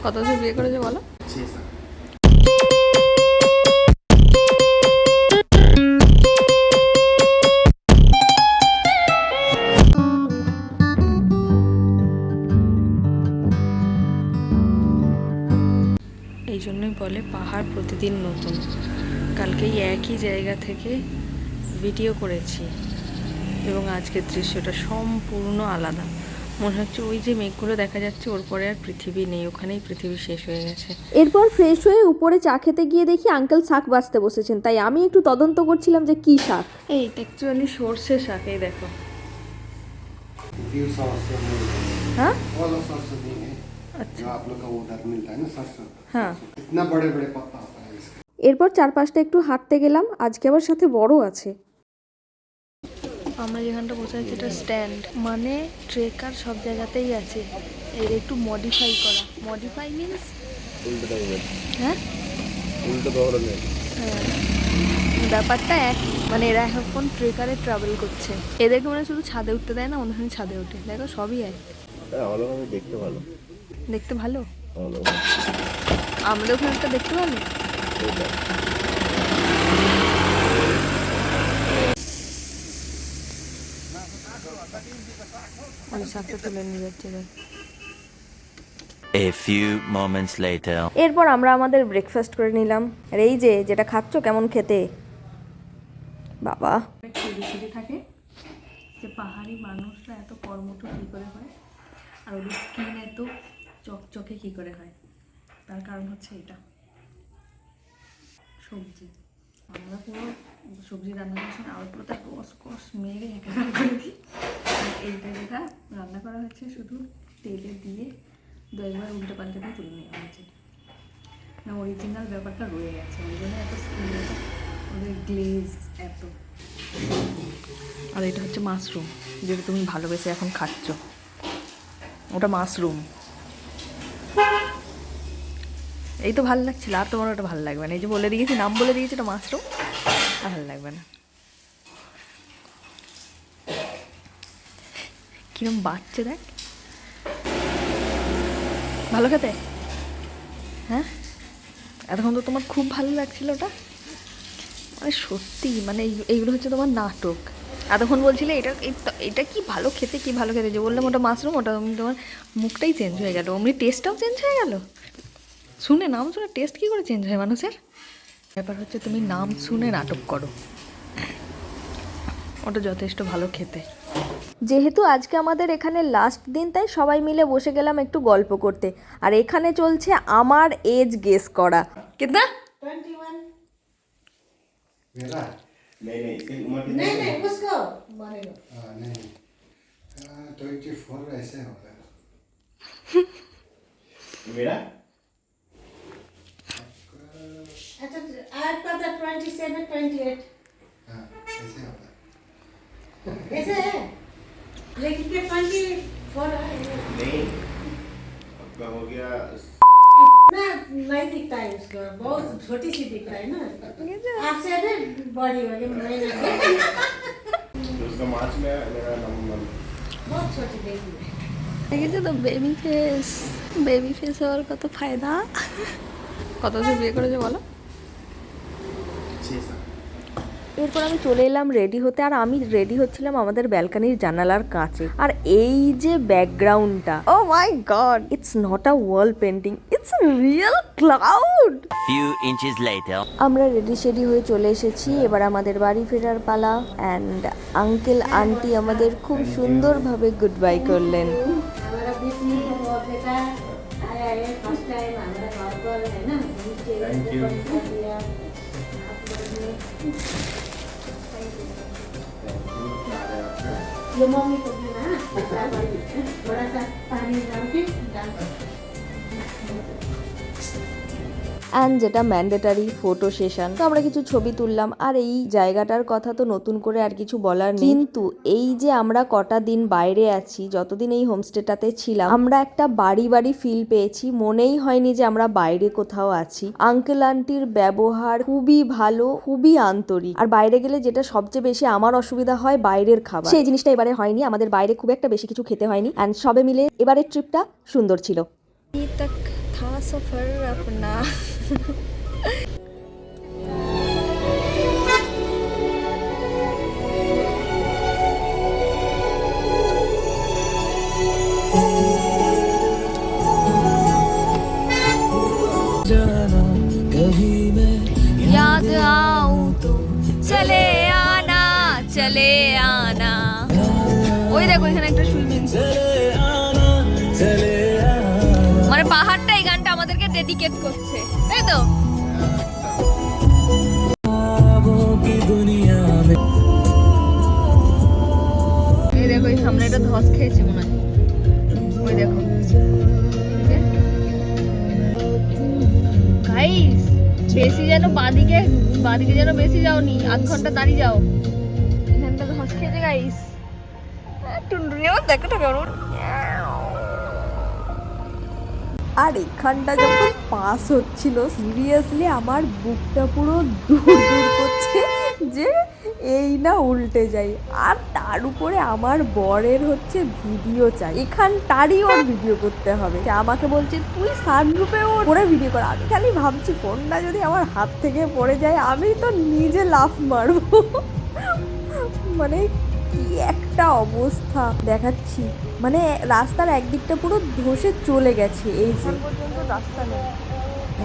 কত বছর বিয়ে করেছে বলো? 6 साल। এই জন্যই বলে পাহাড় প্রতিদিন নতুন। কালকেই একই জায়গা থেকে ভিডিও করেছি এবং আজকের দৃশ্যটা সম্পূর্ণ আলাদা। মনে হচ্ছে ওই যে মেঘগুলো দেখা যাচ্ছে ওর পরে আর পৃথিবী নেই, ওখানেই পৃথিবী শেষ হয়ে গেছে। এরপর ফ্রেশ হয়ে উপরে চা খেতে গিয়ে দেখি আঙ্কেল শাক বাছতে বসেছেন, তাই আমি একটু তদন্ত করছিলাম যে কি শাক। এই অ্যাকচুয়ালি সর্ষে শাক, এই দেখো। हाँ वाला सरसों नहीं है अच्छा, जो आप लोग का उधर मिलता है ना सरसों। हाँ। इतना बड़े बड़े पत्ता होता है इसका। এরপর চারপাশটা একটু হাঁটতে গেলাম, আজকে আবার সাথে বড় আছে। আমরা যেখানটা বসে আছি এটা স্ট্যান্ড, মানে ট্রেকার সব জায়গাতেই আছে। এর একটু মডিফাই করা, মডিফাই মিনস হ্যাঁ হ্যাঁ, ব্যাপারটা একই, মানে এরা এখন ট্রেকারে ট্রাভেল করছে। এদেরকে মানে শুধু ছাদে উঠতে দেয় না, অন্যখানে ছাদে ওঠে। দেখো সবই এক। দেখতে ভালো, দেখতে ভালো, ভালো আমাদের ওখানে একটা দেখতে ভালো। আমি শাকটা তুলে নিয়ে যাচ্ছি। A few moments later. এরপর আমরা আমাদের ব্রেকফাস্ট করে নিলাম। আর এই যে যেটা খাচ্ছ কেমন খেতে বাবা। সিঁড়ি থাকে যে পাহাড়ি মানুষরা এত কর্মঠ কী করে হয়, আর ওদের স্কিন এত চকচকে কী করে হয়, তার কারণ হচ্ছে এটা সবজি। আমরা পুরো সবজি রান্না করার সময় আবার পুরো তার কষ মেরে একাকার করে দিই। আর এইটা যেটা রান্না করা হচ্ছে শুধু তেলে দিয়ে 10 বার উল্টে পাল্টে দিয়ে তুলে নেওয়া হয়েছে, না অরিজিনাল ব্যাপারটা রয়ে গেছে। ওই জন্য এত স্কিন, ওদের গ্লেজ এত। আর এটা হচ্ছে মাশরুম, যেটা তুমি ভালোবেসে এখন খাচ্ছ, ওটা মাশরুম। এই তো ভালো লাগছিল, আর তোমার ওটা ভালো লাগবে না। এই যে বলে দিয়েছি, নাম বলে দিয়েছি, এটা মাশরুম, আর ভালো লাগবে না। কিরম বাচ্চা দেখ, ভালো খেতে। হ্যাঁ, এতক্ষণ তো তোমার খুব ভালো লাগছিল ওটা, মানে সত্যি, মানে এইগুলো হচ্ছে তোমার নাটক। এতক্ষণ বলছিলে এটা এটা কি ভালো খেতে, কি ভালো খেতে, যে বললাম ওটা মাশরুম, ওটা তোমার মুখটাই চেঞ্জ হয়ে গেল, অমনি টেস্টটাও চেঞ্জ হয়ে গেল। শুনে নাম শুনে টেস্ট কী করে চেঞ্জ হয় মানুষের? ব্যাপার হচ্ছে তুমি নাম শুনে নাটক করো, ওটা যথেষ্ট ভালো খেতে। যেহেতু আজকে আমাদের এখানে লাস্ট দিন, তাই সবাই মিলে বসে গেলাম একটু গল্প করতে। আর এখানে চলছে আমার এজ গেস করা। कितना? 21। मेरा नहीं इसकी उम्र नहीं नहीं उसको मानेगा। नहीं 24 ऐसे होगा। मेरा अच्छा आज पता 27 28 हाँ ऐसे होगा। ऐसे है, लेकिन के 24 है। नहीं आपका हो गया इतना नहीं दिखता है उसको, बहुत छोटी सी दिख रहा है ना आपसे ना, बड़ी वाली महीना तो उसका मार्च में मेरा नवंबर बहुत छोटी देखी है। দেখেছো তো বেবি ফেস, বেবি ফেস হওয়ার কত ফায়দা। কত বছর বিয়ে করেছে বলো? 6 साल। এরপর আমি চলে এলাম রেডি হতে, আর আমি রেডি হচ্ছিলাম আমাদের ব্যালকনির জানালার কাছে। আর এই যে ব্যাকগ্রাউন্ডটা, oh my god, it's not a wall painting, it's a real cloud. Few inches later. আমরা রেডি শেডি হয়ে চলে এসেছি, এবার আমাদের বাড়ি ফেরার পালা। অ্যান্ড আঙ্কেল আন্টি আমাদের খুব সুন্দরভাবে গুড বাই করলেন। हमारा 20 मिनट का बहुत बेटा आया है, फर्स्ट टाइम हमारा घर पर है ना। Thank you. ये मम्मी को देना, थोड़ा सा पानी डाल के অ্যান্ড যেটা ম্যান্ডেটারি ফটো সেশন, তো আমরা কিছু ছবি তুললাম। আর এই জায়গাটার কথা তো নতুন করে আর কিছু বলার নেই, কিন্তু এই যে আমরা কটা দিন বাইরে আছি, যতদিন এই হোমস্টেটাতে ছিলাম, আমরা একটা বাড়ি বাড়ি ফিল পেয়েছি। মনেই হয়নি যে আমরা বাইরে কোথাও আছি। আঙ্কেল আন্টির ব্যবহার খুবই ভালো, খুবই আন্তরিক। আর বাইরে গেলে যেটা সবচেয়ে বেশি আমার অসুবিধা হয়, বাইরের খাবার, সেই জিনিসটা এবারে হয়নি। আমাদের বাইরে খুব একটা বেশি কিছু খেতে হয়নি, অ্যান্ড সবে মিলে এবারের ট্রিপটা সুন্দর ছিল। तक था सफर अपना। याद आऊं तो चले आना, चले आना। ওই দেখো এখানে একটা সুইমিং মানে পাহাড়টা এই গানটা আমাদেরকে ডেডিকেট করছে, তাই তো? এই দেখো এই সামনে একটা ধস খেয়েছে মনে হয়, ওই দেখো গাইস। বেশি যেন বাদিকে যেন বেশি যাওনি, আধ ঘন্টা দাঁড়িয়ে যাও। এখানটা ধস খেয়েছে গাইস। টুনটুনিও দেখো তো কেমন। আর এখানটা যখন পাস হচ্ছিল সিরিয়াসলি আমার বুকটা পুরো দূর করছে যে এই না উল্টে যাই। আর তার উপরে আমার বরের হচ্ছে ভিডিও চাই, এখানটারই ওর ভিডিও করতে হবে। সে আমাকে বলছে তুই সানরুফে ওরে ভিডিও কর। আমি খালি ভাবছি ফোনটা যদি আমার হাত থেকে পড়ে যায় আমি তো নিজে লাফ মারবো। মানে কি একটা অবস্থা দেখাচ্ছি, মানে রাস্তার একদিকটা পুরো ধসে চলে গেছে। এই যে পর্যন্ত রাস্তা নেই,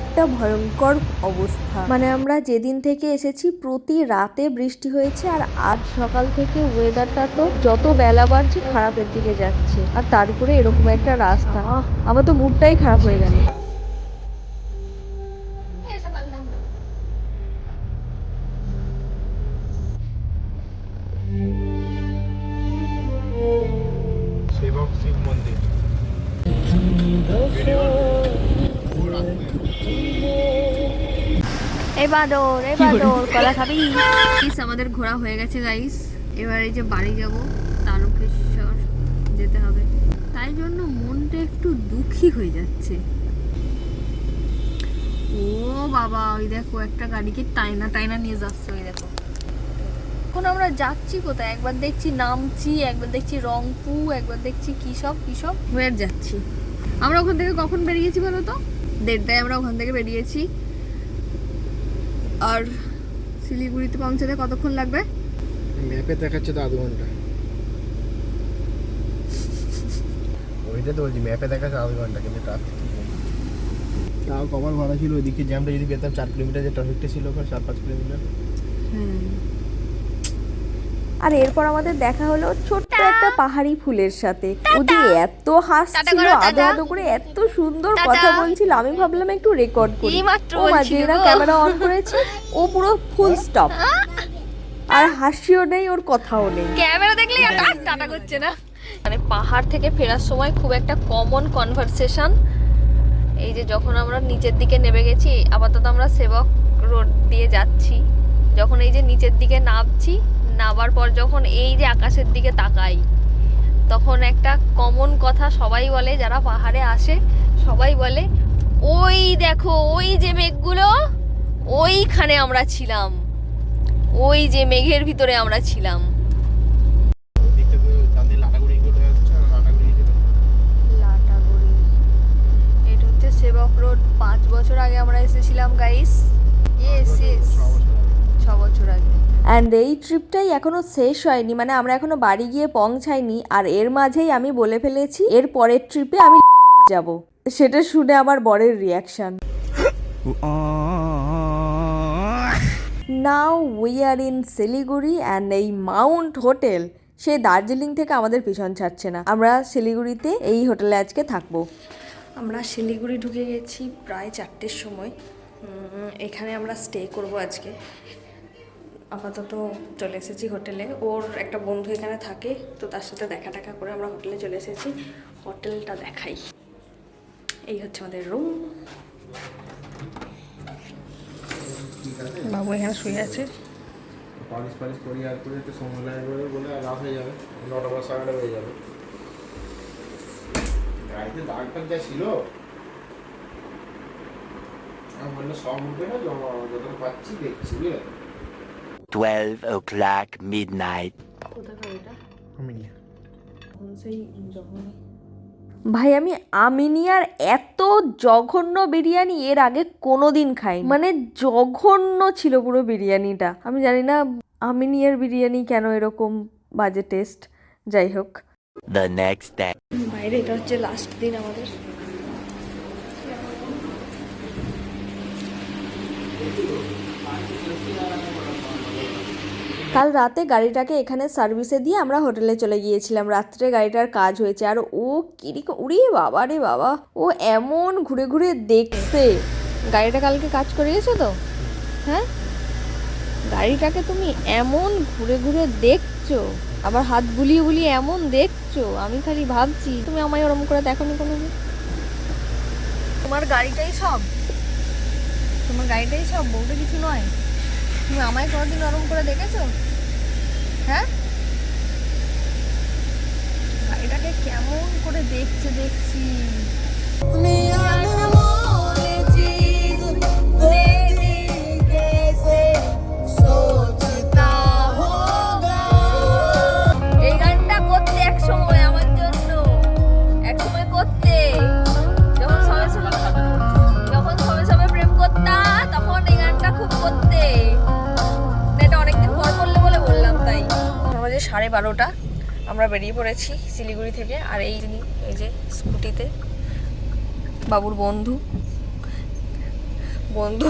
একটা ভয়ঙ্কর অবস্থা। মানে আমরা যেদিন থেকে এসেছি প্রতি রাতে বৃষ্টি হয়েছে, আর আজ সকাল থেকে ওয়েদারটা তো যত বেলা বাড়ছে খারাপের দিকে যাচ্ছে। আর তার উপরে এরকম একটা রাস্তা, আমার তো মুডটাই খারাপ হয়ে গেল। সেবক শিব মন্দির। এই বাদর কলা খাবি? আমাদের ঘোরা হয়ে গেছে গাইস। এবার এই যে বাড়ি যাব, তারকেশ্বর যেতে হবে, তাই জন্য মনটা একটু দুঃখী হয়ে যাচ্ছে। ও বাবা, ওই দেখো একটা গাড়িকে টাইনা নিয়ে যাচ্ছে, ওই দেখো। এখন আমরা যাচ্ছি কোথায়? একবার দেখছি নামচি, একবার দেখছি রংপু, একবার দেখছি কি সব হয়ে যাচ্ছি। আমরা ওখান থেকে কখন বেরিয়েছি বলো তো? 1:30টায় আমরা ওখান থেকে বেরিয়েছি। আর শিলিগুড়িতে পৌঁছাতে কতক্ষণ লাগবে? ম্যাপে দেখাচ্ছে তো 2 ঘন্টা। ওইটা তো বলছি, ম্যাপে দেখাচ্ছে 2 ঘন্টা, কিন্তু ট্রাফিক তাও কভার ভাড়া ছিল। ওইদিকে জ্যামটা যদি পেতাম 4 কিলোমিটার যে ট্রাফিকটা ছিল, ওখানে 4-5 কিলোমিটার। আর এরপর আমাদের দেখা হলো ছোট্ট একটা পাহাড়ি ফুলের সাথে। ও যে এত হাসছিল, আদো আদো করে এত সুন্দর কথা বলছিল, আমি ভাবলাম একটু রেকর্ড করি। ও মা, যেটা ক্যামেরা অন করেছে ও পুরো ফুল স্টপ, আর হাসিও নেই, ওর কথাও নেই। ক্যামেরা দেখলে টাটা করছে না। মানে পাহাড় থেকে ফেরার সময় খুব একটা কমন কনভারসেশন এই যে যখন আমরা নিচের দিকে নেমে গেছি, আপাতত আমরা সেবক রোড দিয়ে যাচ্ছি, যখন এই যে নিচের দিকে নামছি, নামার পর যখন এই যে আকাশের দিকে তাকাই, তখন একটা কমন কথা সবাই বলে, যারা পাহাড়ে আসে সবাই বলে, ওই দেখো ওই যে মেঘগুলো, ওইখানে আমরা ছিলাম, ওই যে মেঘের ভিতরে আমরা ছিলাম। লাটাগুড়ি, এটা হচ্ছে সেবক রোড। 5 বছর আগে আমরা এসেছিলাম গাইস। ইয়েস 6 বছর আগে। অ্যান্ড এই ট্রিপটাই এখনো শেষ হয়নি, মানে আমরা এখনো বাড়ি গিয়ে পৌঁছাইনি। আর এর মাঝেই আমি বলে ফেলেছি এর পরের ট্রিপে আমি যাব। সেটা শুনে আমার বরের reaction. Now we are in Siliguri and এই মাউন্ট হোটেল সে দার্জিলিং থেকে আমাদের পিছন ছাড়ছে না। আমরা শিলিগুড়িতে এই হোটেলে আজকে থাকবো। আমরা শিলিগুড়ি ঢুকে গেছি প্রায় 4টের সময়। এখানে আমরা স্টে করব আজকে। আপাতত চলে এসেছি হোটেলে। ওর একটা বন্ধু এখানে থাকে, তো তার সাথে দেখা করে আমরা হোটেলে চলে এসেছি। হোটেলটা দেখাই, এই হচ্ছে আমাদের রুম। বাবু এখানে শুয়ে আছে। পালিশ করি আর করে একটু সময় লাগবে বলে রাত হয়ে যাবে, 9টা বা 9:30 হয়ে যাবে। গাড়িতে দাগটা যা ছিল আমি বললাম সব উঠবে না, যতটা পাচ্ছি দেখছি, বুঝলে? 12 o'clock midnight. কোথাকার এটা? আমি নিয়ে সেই যখন ভাই আমি আমিনিয়ার এত জঘন্য বিরিয়ানি এর আগে কোনোদিন খাই, মানে জঘন্য ছিল পুরো বিরিয়ানিটা। আমি জানি না আমিনিয়ার বিরিয়ানি কেন এরকম বাজে টেস্ট। যাই হোক, The next day. বাইরে এটা হচ্ছে লাস্ট দিন আমাদের। কাল রাতে গাড়িটাকে এখানে সার্ভিসে দিয়ে আমরা হোটেলে চলে গিয়েছিলাম। রাত্রে গাড়িটার কাজ হয়েছে, আর ও কিরকম, উড়ি বাবা রে বাবা, ও এমন ঘুরে ঘুরে দেখছে। গাড়িটা কালকে কাজ করিয়েছো তো? হ্যাঁ, গাড়িটাকে তুমি এমন ঘুরে ঘুরে দেখছো, আবার হাত বুলিয়ে বুলিয়ে এমন দেখছো, আমি খালি ভাবছি তুমি আমায় ওরম করে দেখোনি কোনোদিন। তোমার গাড়িটাই সব, তোমার গাড়িটাই সব, বউটা কিছু নয়। তুমি আমায় কোনোদিন ওরম করে দেখেছো? হ্যাঁ, গাড়িটাকে কেমন করে দেখছে দেখছি। এই গানটা করতে এক সময় আমার জন্য, এক সময় করতে যখন সবে সবে প্রেম করতাম তখন এই গানটা খুব করতে। এটা অনেকদিন পর করলে বলে বললাম তাই। আমাদের 12:30 আমরা বেরিয়ে পড়েছি শিলিগুড়ি থেকে। আর এই যে স্কুটিতে বাবুর বন্ধু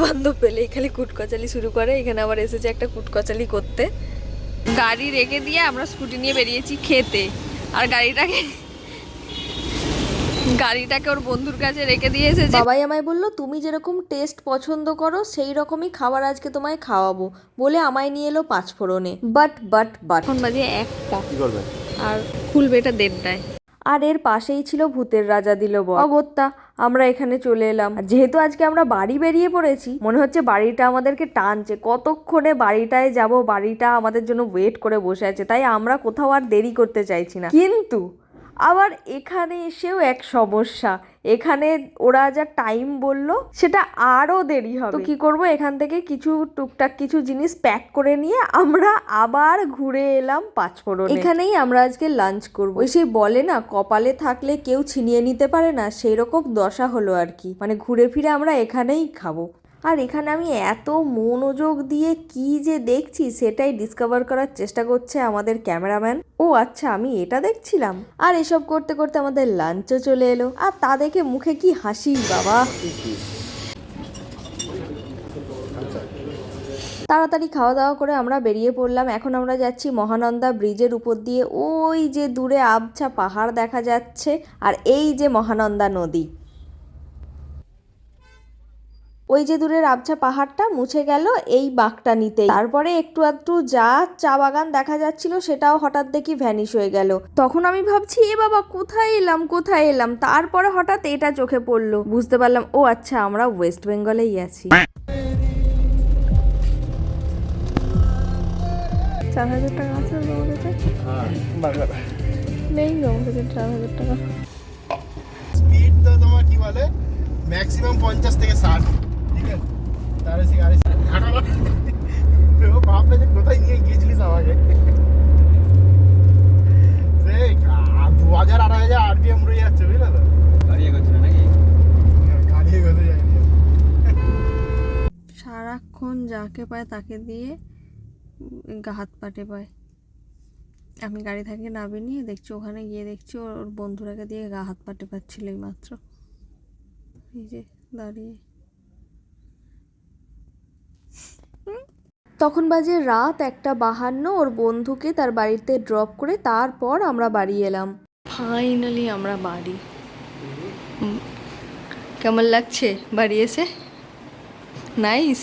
বান্ধব পেলেই খালি কুটকচালি শুরু করে। এখানে আবার এসেছে একটা কুটকচালি করতে। গাড়ি রেখে দিয়ে আমরা স্কুটি নিয়ে বেরিয়েছি খেতে, আর গাড়িটাকে ওর বন্ধুর কাছে রেখে দিয়ে এসেছে। বাবাই আমায় বললো তুমি যেরকম টেস্ট পছন্দ করো সেই রকমই খাবার আজকে তোমায় খাওয়াবো বলে আমায় নিয়ে এলো 5 ফোড়নে। বাট এখন বাজে 1টা, কি করবে? আর খুলবে এটা 1:30টায়। আর এর পাশেই ছিল ভূতের রাজা দিল বর। অগত্যা আমরা এখানে চলে এলাম। আর যেহেতু আজকে আমরা বাড়ি বেরিয়ে পড়েছি, মনে হচ্ছে বাড়িটা আমাদেরকে টানছে, কতক্ষণে বাড়িটায় যাব, বাড়িটা আমাদের জন্য ওয়েট করে বসে আছে। তাই আমরা কোথাও আর দেরি করতে চাইছি না। কিন্তু আবার এখানে এসেও এক সমস্যা, এখানে ওরা যা টাইম বললো সেটা আরো দেরি হবে। তো কি করব, এখান থেকে কিছু টুকটাক কিছু জিনিস প্যাক করে নিয়ে আমরা আবার ঘুরে এলাম 5 ফোড়নে। এখানেই আমরা আজকে লাঞ্চ করব। ওই সেই বলে না, কপালে থাকলে কেউ ছিনিয়ে নিতে পারে না, সেই রকম দশা হলো আর কি। মানে ঘুরে ফিরে আমরা এখানেই খাবো। আর এখানে আমি এত মনোযোগ দিয়ে কি যে দেখছি সেটাই ডিসকভার করার চেষ্টা করছে আমাদের ক্যামেরাম্যান। ও আচ্ছা, আমি এটা দেখছিলাম। আর এসব করতে করতে আমাদের লাঞ্চও চলে এলো। আর তা দেখে মুখে কি হাসি বাবা। তাড়াতাড়ি খাওয়া দাওয়া করে আমরা বেরিয়ে পড়লাম। এখন আমরা যাচ্ছি মহানন্দা ব্রিজের উপর দিয়ে। ওই যে দূরে আবছা পাহাড় দেখা যাচ্ছে, আর এই যে মহানন্দা নদী। ওই যে দূরের আবছা পাহাড়টা মুছে গেল এই বাঁকটা নিতেই। তারপরে একটু আধটু যা চা বাগান দেখা যাচ্ছিল সেটাও হঠাৎ দেখি ভ্যানিশ হয়ে গেল। তখন আমি ভাবছি এ বাবা কোথায় এলাম। তারপরে হঠাৎ এটা চোখে পড়লো, বুঝতে পারলাম ও আচ্ছা আমরা ওয়েস্ট বেঙ্গলেই আছি। 4,000 টাকা আছে আমার কাছে? নেই আমার কাছে 4,000 টাকা। স্পিড তো তোমার কি বলে ম্যাক্সিমাম 50 থেকে 60, ঠিক আছে? তার বেশি গাড়ি ভাববে যে কোথায় নিয়ে গিয়েছিলিস আমাকে। সেই 2000-2500 আরপিএম উড়ে যাচ্ছে, বুঝলে তো? গাড়ি এগোচ্ছে নাকি? গাড়ি এগোতে যায়নি। সারাক্ষণ যাকে পায় তাকে দিয়ে হাত পাটে পায়। আমি গাড়ি থেকে নামিয়ে দেখছি, ওখানে গিয়ে দেখছি ওর বন্ধুরাকে দিয়ে হাত পাটে পাচ্ছিল এই মাত্র। এই যে দাঁড়িয়ে। তখন বাজে রাত 1:52। ওর বন্ধুকে তার বাড়িতে ড্রপ করে তারপর আমরা বাড়ি এলাম। ফাইনালি আমরা বাড়ি। কেমন লাগছে বাড়ি এসে? নাইস।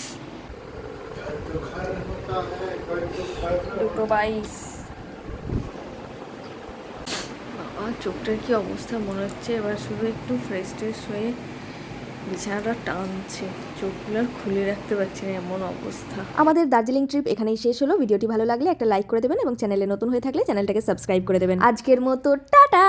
2:22। বাবা চোখটার কি অবস্থা, মনে হচ্ছে এবার শুধু একটু ফ্রেশ হয়ে বিছানাটা টানছে, চোখগুলো আর খুলে রাখতে পারছি না, এমন অবস্থা। আমাদের দার্জিলিং ট্রিপ এখানেই শেষ হলো। ভিডিওটি ভালো লাগলে একটা লাইক করে দেবেন এবং চ্যানেলে নতুন হয়ে থাকলে চ্যানেলটাকে সাবস্ক্রাইব করে দেবেন। আজকের মতো টাটা।